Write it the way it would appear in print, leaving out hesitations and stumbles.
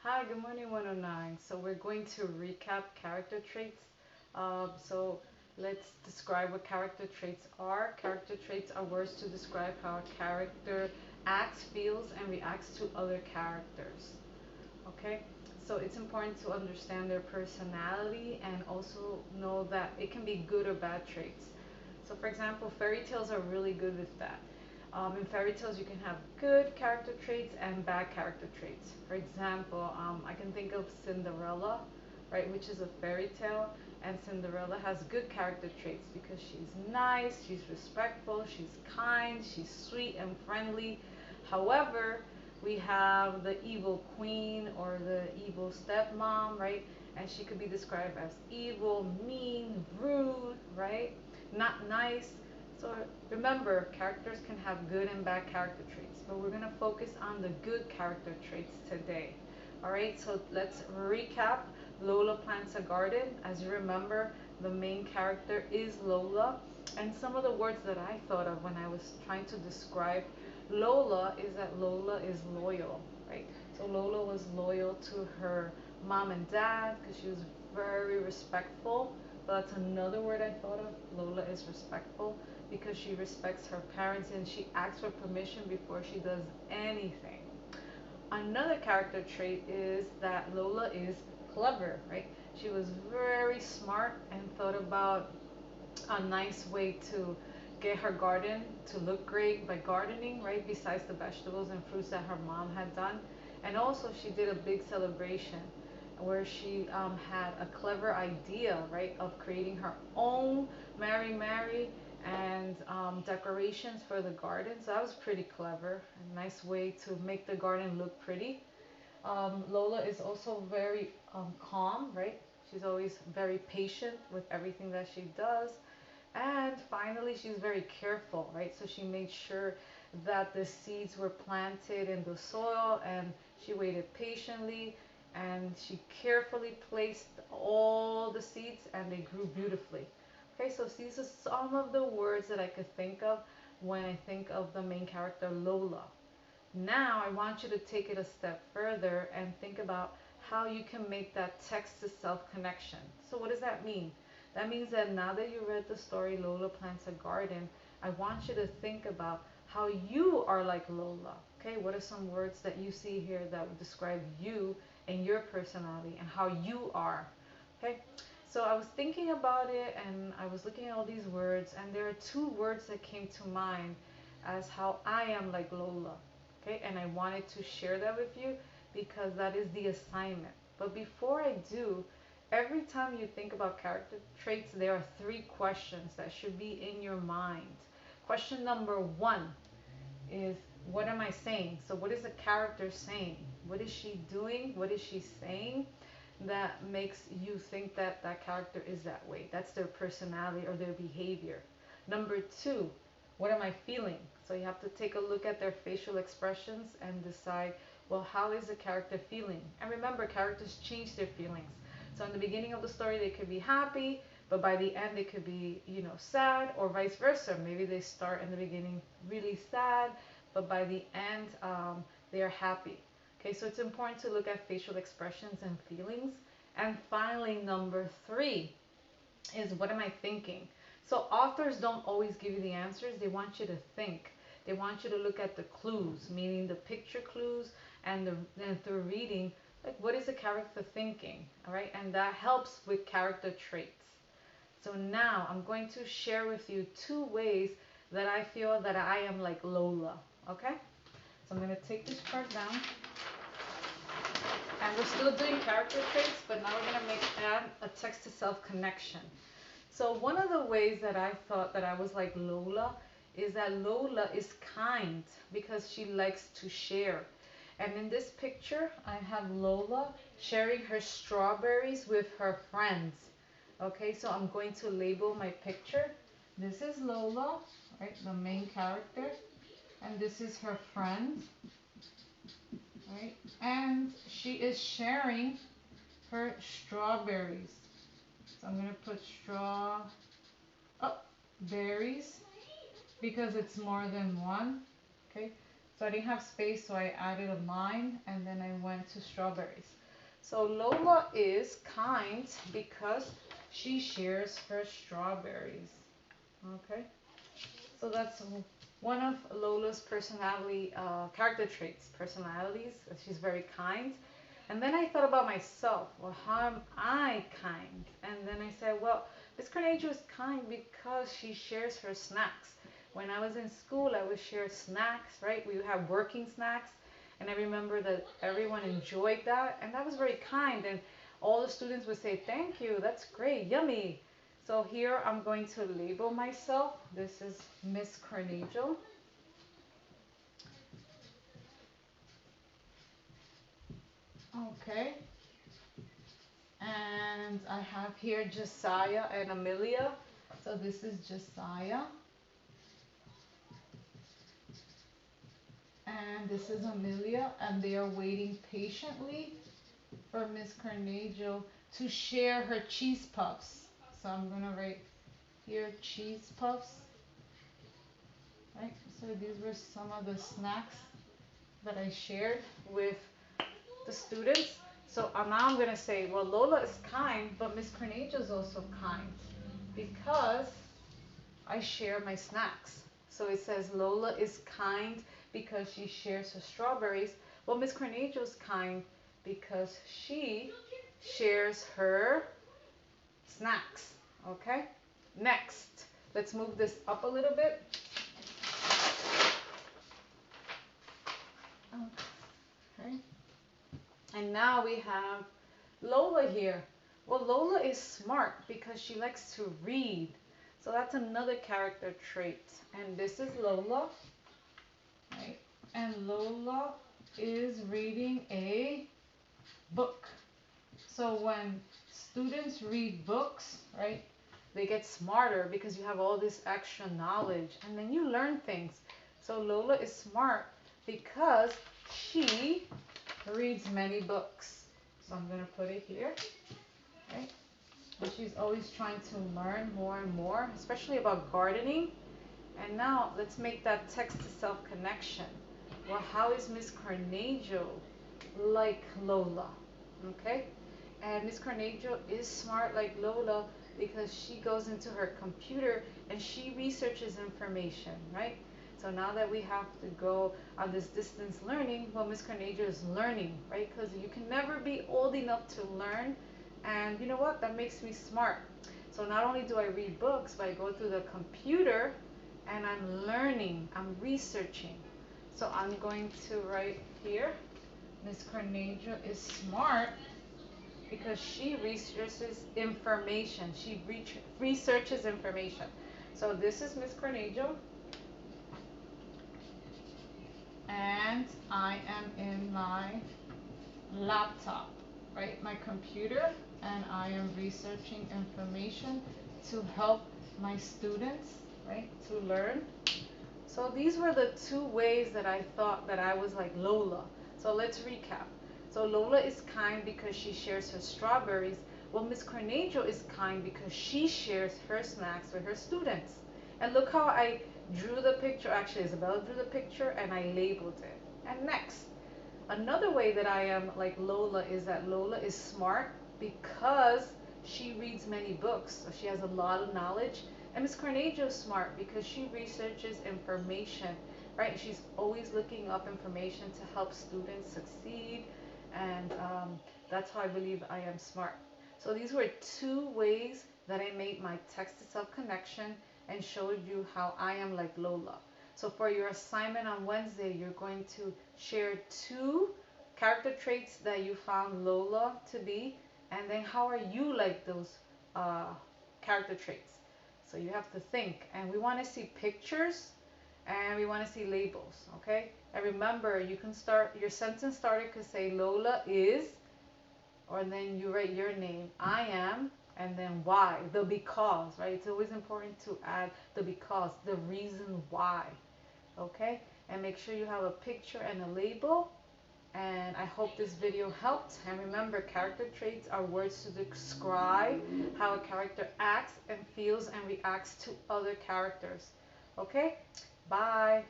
Hi, good morning, 109. So we're going to recap character traits. So let's describe what character traits are. Character traits are words to describe how a character acts, feels, and reacts to other characters. Okay? So it's important to understand their personality and also know that it can be good or bad traits. So, for example, fairy tales are really good with that. In fairy tales, you can have good character traits and bad character traits. For example, I can think of Cinderella, right, which is a fairy tale, and Cinderella has good character traits because she's nice, she's respectful, she's kind, she's sweet and friendly. However, we have the evil queen or the evil stepmom, right? And she could be described as evil, mean, rude, right? Not nice. So remember, characters can have good and bad character traits, but we're gonna focus on the good character traits today. All right, so let's recap. Lola plants a garden. As you remember, the main character is Lola. And some of the words that I thought of when I was trying to describe Lola is that Lola is loyal, right? So Lola was loyal to her mom and dad because she was very respectful. So that's another word I thought of. Lola is respectful because she respects her parents and she asks for permission before she does anything. Another character trait is that Lola is clever, right? She was very smart and thought about a nice way to get her garden to look great by gardening, right? Besides the vegetables and fruits that her mom had done. And also, she did a big celebration where she had a clever idea, right, of creating her own Mary Mary and decorations for the garden. So that was pretty clever. A nice way to make the garden look pretty. Lola is also very calm, right? She's always very patient with everything that she does. And finally, she's very careful, right? So she made sure that the seeds were planted in the soil and she waited patiently and she carefully placed all the seeds and they grew beautifully. Okay, so these are some of the words that I could think of when I think of the main character Lola. Now I want you to take it a step further and think about how you can make that text to self connection. So, what does that mean? That means that now that you read the story Lola Plants a Garden, I want you to think about how you are like Lola. Okay, what are some words that you see here that would describe you and your personality and how you are? Okay, so I was thinking about it and I was looking at all these words, and there are two words that came to mind as how I am like Lola. Okay, and I wanted to share that with you because that is the assignment. But before I do, every time you think about character traits, there are three questions that should be in your mind. Question number one is, what am I saying? So, what is the character saying? What is she doing? What is she saying that makes you think that that character is that way? That's their personality or their behavior. Number two, what am I feeling? So, you have to take a look at their facial expressions and decide, well, how is the character feeling? And remember, characters change their feelings. So, in the beginning of the story, they could be happy, but by the end, they could be, sad, or vice versa. Maybe they start in the beginning really sad, but by the end, they are happy. Okay, so it's important to look at facial expressions and feelings. And finally, number three is, what am I thinking? So authors don't always give you the answers. They want you to think. They want you to look at the clues, meaning the picture clues, and through reading, like, what is the character thinking? All right, and that helps with character traits. So now I'm going to share with you two ways that I feel that I am like Lola. Okay? So I'm going to take this part down. And we're still doing character traits, but now we're going to make add a text to self connection. So one of the ways that I thought that I was like Lola is that Lola is kind because she likes to share. And in this picture, I have Lola sharing her strawberries with her friends. Okay, so I'm going to label my picture. This is Lola, right, the main character, and this is her friend, right? And she is sharing her strawberries. So I'm gonna put berries because it's more than one. Okay, So I didn't have space, so I added a lime and then I went to strawberries. So Lola is kind because she shares her strawberries. Okay, so that's one of Lola's personality, character traits, personalities. She's very kind. And then I thought about myself. Well, how am I kind? And then I said, well, Miss Carnegie is kind because she shares her snacks. When I was in school, I would share snacks, right? We would have working snacks. And I remember that everyone enjoyed that. And that was very kind. And all the students would say, thank you, that's great, yummy. So here I'm going to label myself. This is Miss Carnegie. Okay. And I have here Josiah and Amelia. So this is Josiah. And this is Amelia. And they are waiting patiently for Miss Carnegie to share her cheese puffs. So I'm going to write here cheese puffs. Right? So these were some of the snacks that I shared with the students. So now I'm going to say, well, Lola is kind, but Miss Carnegie is also kind because I share my snacks. So it says Lola is kind because she shares her strawberries. Well, Miss Carnegie is kind because she shares her snacks. Okay? Next, let's move this up a little bit. Okay. And now we have Lola here. Well, Lola is smart because she likes to read. So that's another character trait. And this is Lola, right? And Lola is reading a book. So when students read books, right, they get smarter because you have all this extra knowledge and then you learn things. So Lola is smart because she reads many books. So I'm going to put it here, right? And she's always trying to learn more and more, especially about gardening. And now let's make that text to self connection. Well, how is Miss Carnegie like Lola? Okay? And Miss Carnegie is smart like Lola because she goes into her computer and she researches information, right? So now that we have to go on this distance learning, well, Miss Carnegie is learning, right? Because you can never be old enough to learn. And you know what? That makes me smart. So not only do I read books, but I go through the computer and I'm learning, I'm researching. So I'm going to write here, Miss Carnegie is smart because she researches information. She researches information. So this is Miss Carnegie, and I am in my laptop, right? My computer, and I am researching information to help my students, right, to learn. So these were the two ways that I thought that I was like Lola. So let's recap. So Lola is kind because she shares her strawberries. Well, Miss Carnegie is kind because she shares her snacks with her students. And look how I drew the picture. Actually, Isabella drew the picture and I labeled it. And next, another way that I am like Lola is that Lola is smart because she reads many books. So she has a lot of knowledge. And Miss Carnegie is smart because she researches information, right? She's always looking up information to help students succeed. And that's how I believe I am smart. So these were two ways that I made my text to self connection and showed you how I am like Lola. So for your assignment on Wednesday, you're going to share two character traits that you found Lola to be, and then how are you like those uh, character traits. So you have to think, and we want to see pictures and we want to see labels, okay? And remember, you can start, your sentence starter could say Lola is, or then you write your name, I am, and then why, the because, right? It's always important to add the because, the reason why, okay? And make sure you have a picture and a label. And I hope this video helped. And remember, character traits are words to describe how a character acts and feels and reacts to other characters. Okay? Bye.